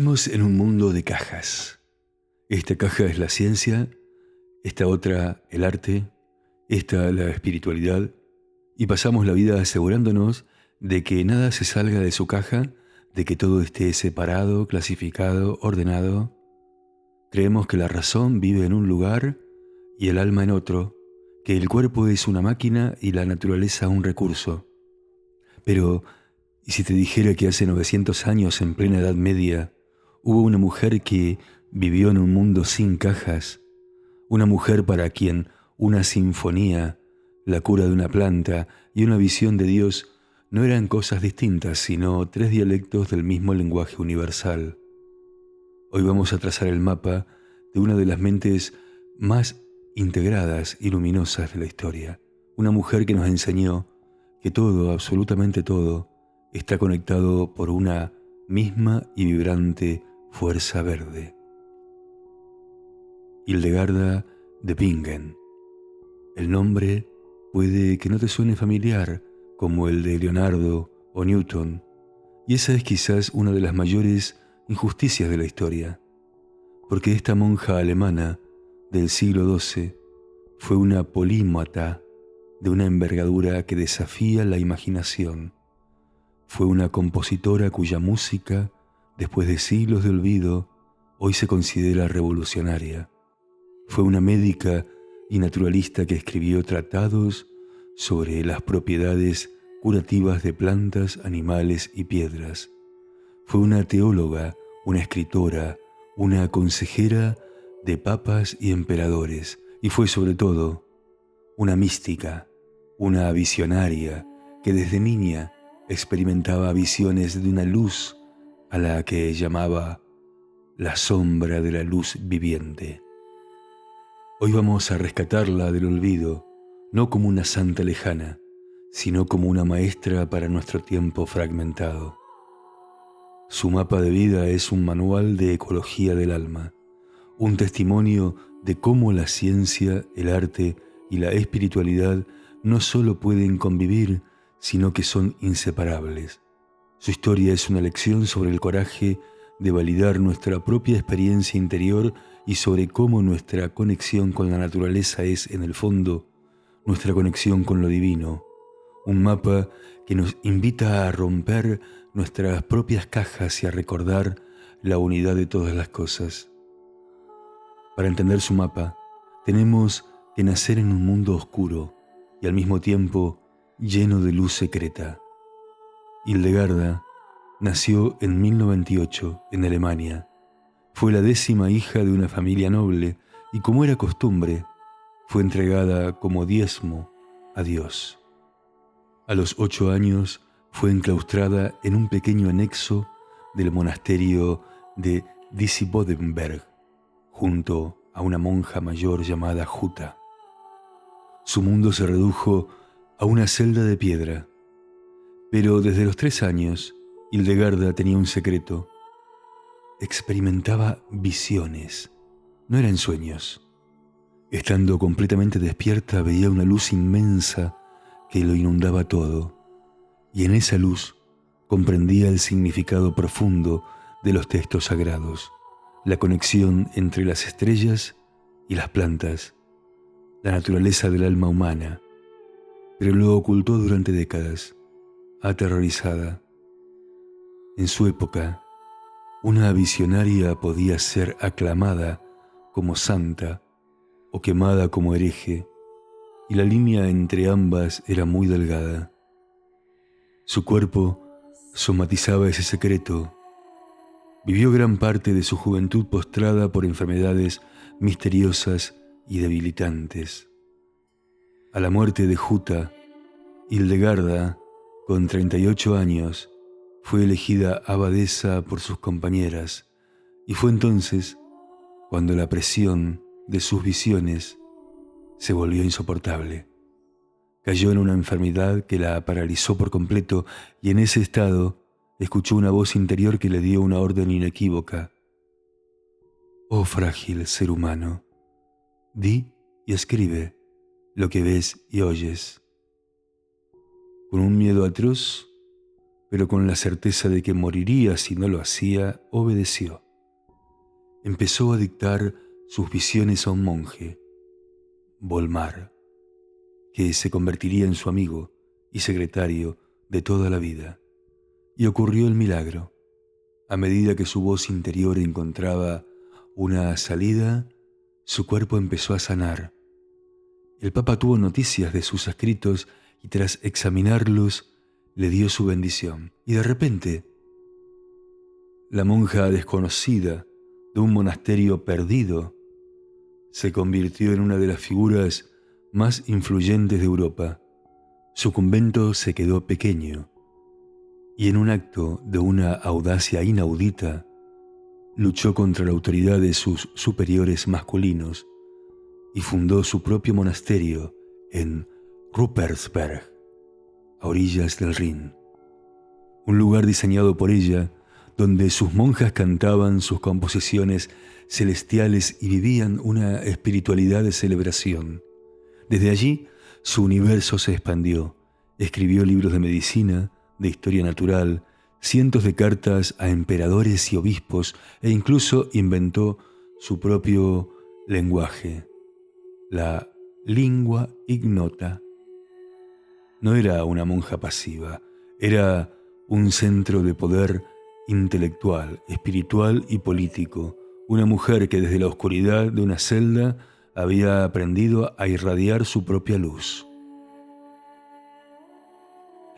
Vivimos en un mundo de cajas. Esta caja es la ciencia, esta otra el arte, esta la espiritualidad, y pasamos la vida asegurándonos de que nada se salga de su caja, de que todo esté separado, clasificado, ordenado. Creemos que la razón vive en un lugar y el alma en otro, que el cuerpo es una máquina y la naturaleza un recurso. Pero, ¿y si te dijera que hace 900 años, en plena Edad Media, hubo una mujer que vivió en un mundo sin cajas? Una mujer para quien una sinfonía, la cura de una planta y una visión de Dios no eran cosas distintas, sino tres dialectos del mismo lenguaje universal. Hoy vamos a trazar el mapa de una de las mentes más integradas y luminosas de la historia. Una mujer que nos enseñó que todo, absolutamente todo, está conectado por una misma y vibrante fuerza verde. Hildegarda de Bingen. El nombre puede que no te suene familiar, como el de Leonardo o Newton, y esa es quizás una de las mayores injusticias de la historia, porque esta monja alemana del siglo XII fue una polímata de una envergadura que desafía la imaginación. Fue una compositora cuya música, después de siglos de olvido, hoy se considera revolucionaria. Fue una médica y naturalista que escribió tratados sobre las propiedades curativas de plantas, animales y piedras. Fue una teóloga, una escritora, una consejera de papas y emperadores, y fue sobre todo una mística, una visionaria que desde niña experimentaba visiones de una luz a la que llamaba la sombra de la luz viviente. Hoy vamos a rescatarla del olvido, no como una santa lejana, sino como una maestra para nuestro tiempo fragmentado. Su mapa de vida es un manual de ecología del alma, un testimonio de cómo la ciencia, el arte y la espiritualidad no solo pueden convivir, sino que son inseparables. Su historia es una lección sobre el coraje de validar nuestra propia experiencia interior y sobre cómo nuestra conexión con la naturaleza es, en el fondo, nuestra conexión con lo divino. Un mapa que nos invita a romper nuestras propias cajas y a recordar la unidad de todas las cosas. Para entender su mapa, tenemos que nacer en un mundo oscuro y al mismo tiempo lleno de luz secreta. Hildegarda nació en 1098 en Alemania. Fue la 10ª hija de una familia noble y, como era costumbre, fue entregada como diezmo a Dios. A los 8 años fue enclaustrada en un pequeño anexo del monasterio de Disibodenberg, junto a una monja mayor llamada Jutta. Su mundo se redujo a una celda de piedra, pero desde los 3 años, Hildegarda tenía un secreto. Experimentaba visiones, no eran sueños. Estando completamente despierta, veía una luz inmensa que lo inundaba todo, y en esa luz comprendía el significado profundo de los textos sagrados, la conexión entre las estrellas y las plantas, la naturaleza del alma humana, pero lo ocultó durante décadas, aterrorizada. En su época, una visionaria podía ser aclamada como santa o quemada como hereje, y la línea entre ambas era muy delgada. Su cuerpo somatizaba ese secreto. Vivió gran parte de su juventud postrada por enfermedades misteriosas y debilitantes. A la muerte de Jutta, Hildegarda, con 38 años, fue elegida abadesa por sus compañeras, y fue entonces cuando la presión de sus visiones se volvió insoportable. Cayó en una enfermedad que la paralizó por completo, y en ese estado escuchó una voz interior que le dio una orden inequívoca. Oh frágil ser humano, di y escribe lo que ves y oyes. Con un miedo atroz, pero con la certeza de que moriría si no lo hacía, obedeció. Empezó a dictar sus visiones a un monje, Volmar, que se convertiría en su amigo y secretario de toda la vida. Y ocurrió el milagro. A medida que su voz interior encontraba una salida, su cuerpo empezó a sanar. El Papa tuvo noticias de sus escritos y tras examinarlos le dio su bendición. Y de repente, la monja desconocida de un monasterio perdido se convirtió en una de las figuras más influyentes de Europa. Su convento se quedó pequeño y en un acto de una audacia inaudita, luchó contra la autoridad de sus superiores masculinos y fundó su propio monasterio en Ruppersberg, a orillas del Rin, un lugar diseñado por ella donde sus monjas cantaban sus composiciones celestiales y vivían una espiritualidad de celebración. Desde allí, su universo se expandió. Escribió libros de medicina, de historia natural, cientos de cartas a emperadores y obispos e incluso inventó su propio lenguaje, la lingua ignota. No era una monja pasiva, era un centro de poder intelectual, espiritual y político, una mujer que desde la oscuridad de una celda había aprendido a irradiar su propia luz.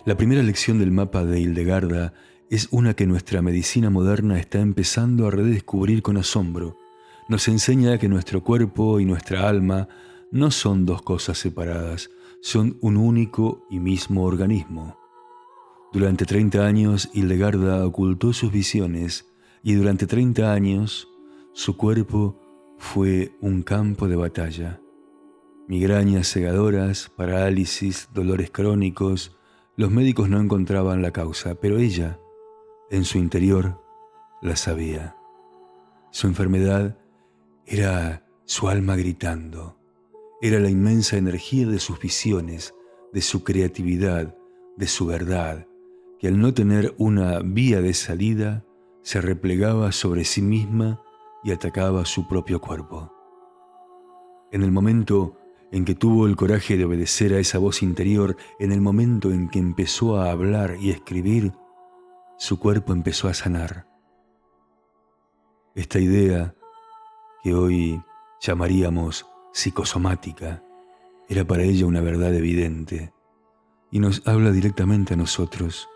La primera lección del mapa de Hildegarda es una que nuestra medicina moderna está empezando a redescubrir con asombro. Nos enseña que nuestro cuerpo y nuestra alma no son dos cosas separadas, son un único y mismo organismo. Durante 30 años, Hildegarda ocultó sus visiones y durante 30 años su cuerpo fue un campo de batalla. Migrañas cegadoras, parálisis, dolores crónicos. Los médicos no encontraban la causa, pero ella, en su interior, la sabía. Su enfermedad era su alma gritando. Era la inmensa energía de sus visiones, de su creatividad, de su verdad, que al no tener una vía de salida, se replegaba sobre sí misma y atacaba su propio cuerpo. En el momento en que tuvo el coraje de obedecer a esa voz interior, en el momento en que empezó a hablar y a escribir, su cuerpo empezó a sanar. Esta idea, que hoy llamaríamos psicosomática, era para ella una verdad evidente y nos habla directamente a nosotros.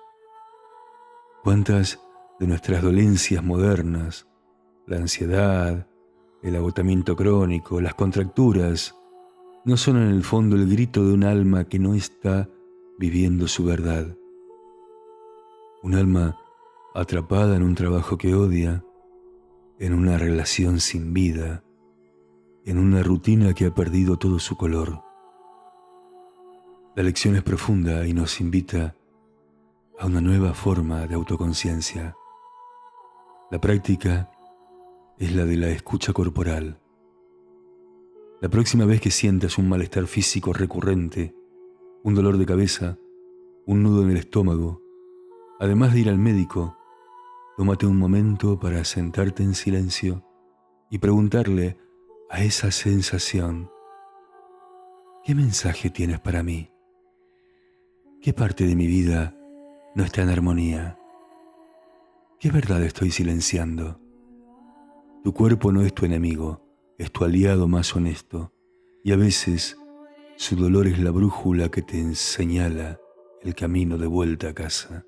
¿Cuántas de nuestras dolencias modernas, la ansiedad, el agotamiento crónico, las contracturas, no son en el fondo el grito de un alma que no está viviendo su verdad? Un alma atrapada en un trabajo que odia, en una relación sin vida, en una rutina que ha perdido todo su color. La lección es profunda y nos invita a una nueva forma de autoconciencia. La práctica es la de la escucha corporal. La próxima vez que sientas un malestar físico recurrente, un dolor de cabeza, un nudo en el estómago, además de ir al médico, tómate un momento para sentarte en silencio y preguntarle a esa sensación: ¿qué mensaje tienes para mí? ¿Qué parte de mi vida no está en armonía? ¿Qué verdad estoy silenciando? Tu cuerpo no es tu enemigo, es tu aliado más honesto, y a veces su dolor es la brújula que te señala el camino de vuelta a casa.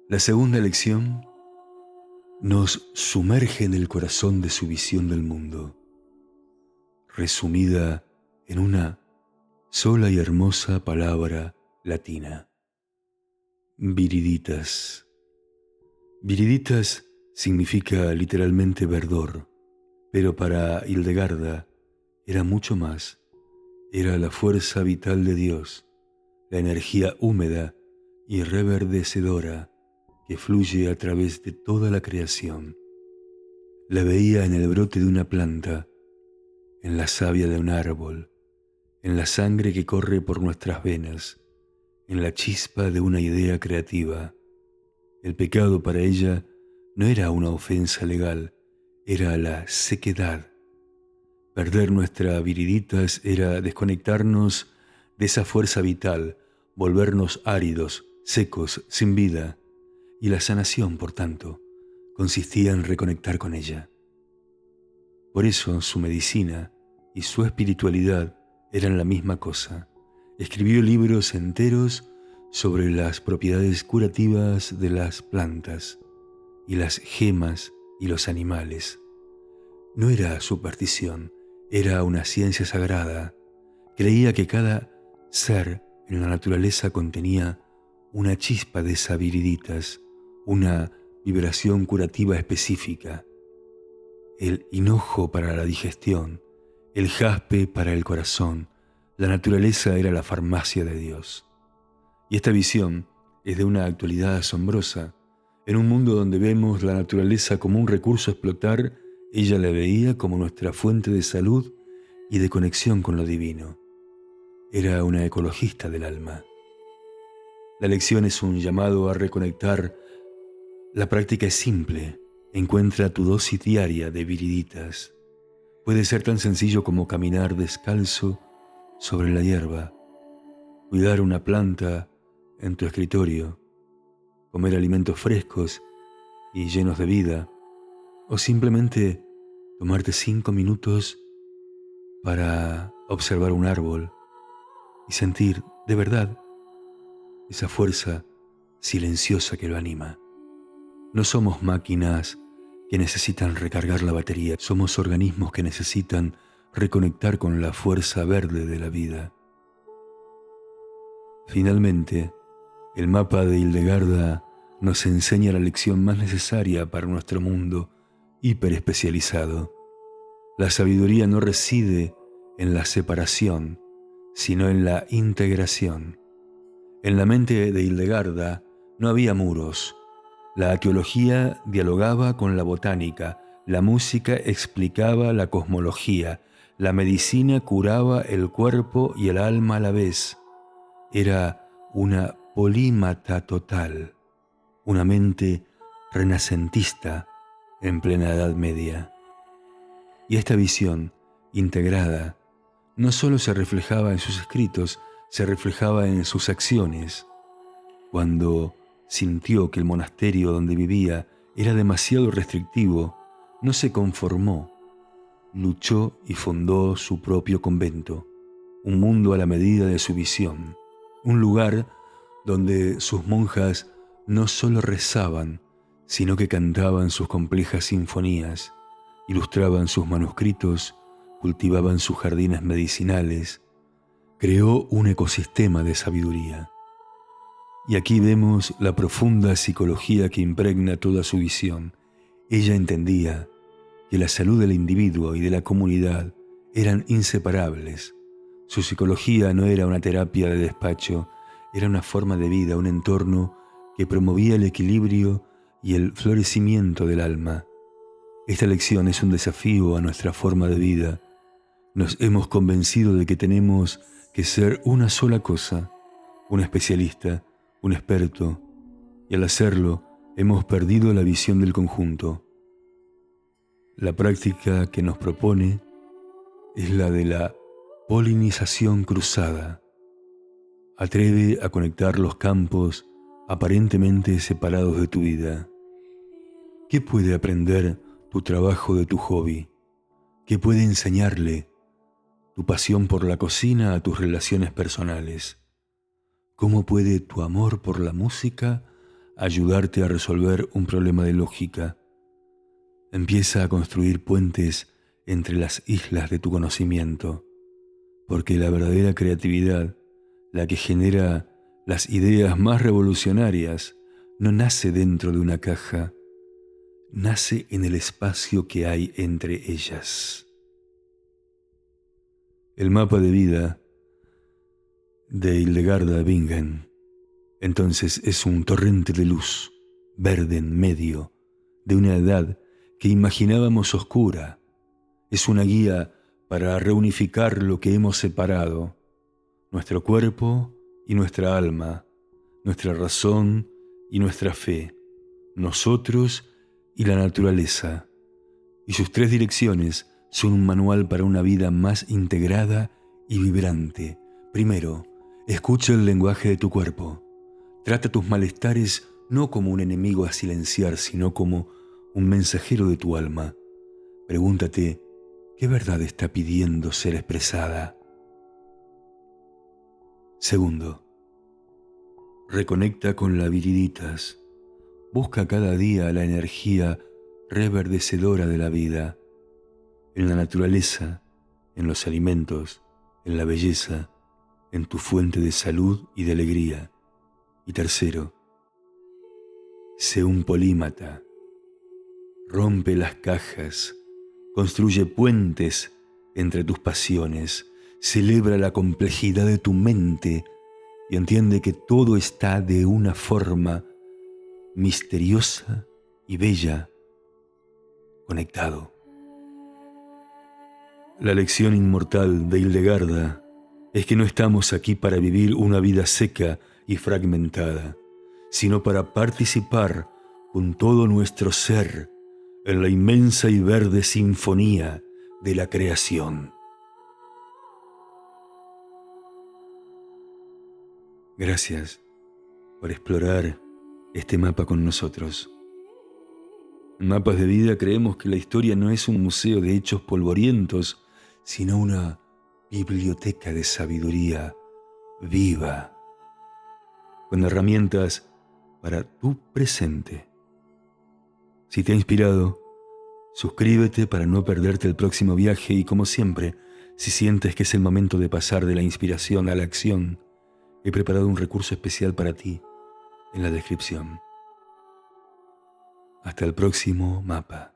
La segunda lección nos sumerge en el corazón de su visión del mundo, resumida en una sola y hermosa palabra latina: viriditas. Viriditas significa literalmente verdor, pero para Hildegarda era mucho más. Era la fuerza vital de Dios, la energía húmeda y reverdecedora que fluye a través de toda la creación. La veía en el brote de una planta, en la savia de un árbol, en la sangre que corre por nuestras venas, en la chispa de una idea creativa. El pecado para ella no era una ofensa legal, era la sequedad. Perder nuestras viriditas era desconectarnos de esa fuerza vital, volvernos áridos, secos, sin vida, y la sanación, por tanto, consistía en reconectar con ella. Por eso su medicina y su espiritualidad eran la misma cosa. Escribió libros enteros sobre las propiedades curativas de las plantas y las gemas y los animales. No era superstición, era una ciencia sagrada. Creía que cada ser en la naturaleza contenía una chispa de esas viriditas, una vibración curativa específica. El hinojo para la digestión, el jaspe para el corazón. La naturaleza era la farmacia de Dios. Y esta visión es de una actualidad asombrosa. En un mundo donde vemos la naturaleza como un recurso a explotar, ella la veía como nuestra fuente de salud y de conexión con lo divino. Era una ecologista del alma. La lección es un llamado a reconectar. La práctica es simple. Encuentra tu dosis diaria de viriditas. Puede ser tan sencillo como caminar descalzo sobre la hierba, cuidar una planta en tu escritorio, comer alimentos frescos y llenos de vida, o simplemente tomarte 5 minutos para observar un árbol y sentir de verdad esa fuerza silenciosa que lo anima. No somos máquinas que necesitan recargar la batería, somos organismos que necesitan reconectar con la fuerza verde de la vida. Finalmente, el mapa de Hildegarda nos enseña la lección más necesaria para nuestro mundo hiperespecializado. La sabiduría no reside en la separación, sino en la integración. En la mente de Hildegarda no había muros. La arqueología dialogaba con la botánica, la música explicaba la cosmología, la medicina curaba el cuerpo y el alma a la vez. Era una polímata total, una mente renacentista en plena Edad Media. Y esta visión integrada no solo se reflejaba en sus escritos, se reflejaba en sus acciones. Cuando sintió que el monasterio donde vivía era demasiado restrictivo, no se conformó. Luchó y fundó su propio convento, un mundo a la medida de su visión, un lugar donde sus monjas no solo rezaban, sino que cantaban sus complejas sinfonías, ilustraban sus manuscritos, cultivaban sus jardines medicinales. Creó un ecosistema de sabiduría. Y aquí vemos la profunda psicología que impregna toda su visión. Ella entendía que la salud del individuo y de la comunidad eran inseparables. Su psicología no era una terapia de despacho, era una forma de vida, un entorno que promovía el equilibrio y el florecimiento del alma. Esta lección es un desafío a nuestra forma de vida. Nos hemos convencido de que tenemos que ser una sola cosa, un especialista, un experto, y al hacerlo hemos perdido la visión del conjunto. La práctica que nos propone es la de la polinización cruzada. Atreve a conectar los campos aparentemente separados de tu vida. ¿Qué puede aprender tu trabajo de tu hobby? ¿Qué puede enseñarle tu pasión por la cocina a tus relaciones personales? ¿Cómo puede tu amor por la música ayudarte a resolver un problema de lógica? Empieza a construir puentes entre las islas de tu conocimiento, porque la verdadera creatividad, la que genera las ideas más revolucionarias, no nace dentro de una caja, nace en el espacio que hay entre ellas. El mapa de vida de Hildegarda Bingen, entonces, es un torrente de luz, verde en medio, de una edad que imaginábamos oscura. Es una guía para reunificar lo que hemos separado, nuestro cuerpo y nuestra alma, nuestra razón y nuestra fe, nosotros y la naturaleza. Y sus 3 direcciones son un manual para una vida más integrada y vibrante. Primero, escucha el lenguaje de tu cuerpo. Trata tus malestares no como un enemigo a silenciar, sino como un mensajero de tu alma. Pregúntate, ¿qué verdad está pidiendo ser expresada? Segundo, reconecta con la viriditas. Busca cada día la energía reverdecedora de la vida, en la naturaleza, en los alimentos, en la belleza, en tu fuente de salud y de alegría. Y tercero, sé un polímata. Rompe las cajas, construye puentes entre tus pasiones, celebra la complejidad de tu mente y entiende que todo está de una forma misteriosa y bella, conectado. La lección inmortal de Hildegarda es que no estamos aquí para vivir una vida seca y fragmentada, sino para participar con todo nuestro ser en la inmensa y verde sinfonía de la creación. Gracias por explorar este mapa con nosotros. En Mapas de Vida creemos que la historia no es un museo de hechos polvorientos, sino una biblioteca de sabiduría viva, con herramientas para tu presente. Si te ha inspirado, suscríbete para no perderte el próximo viaje y, como siempre, si sientes que es el momento de pasar de la inspiración a la acción, he preparado un recurso especial para ti en la descripción. Hasta el próximo mapa.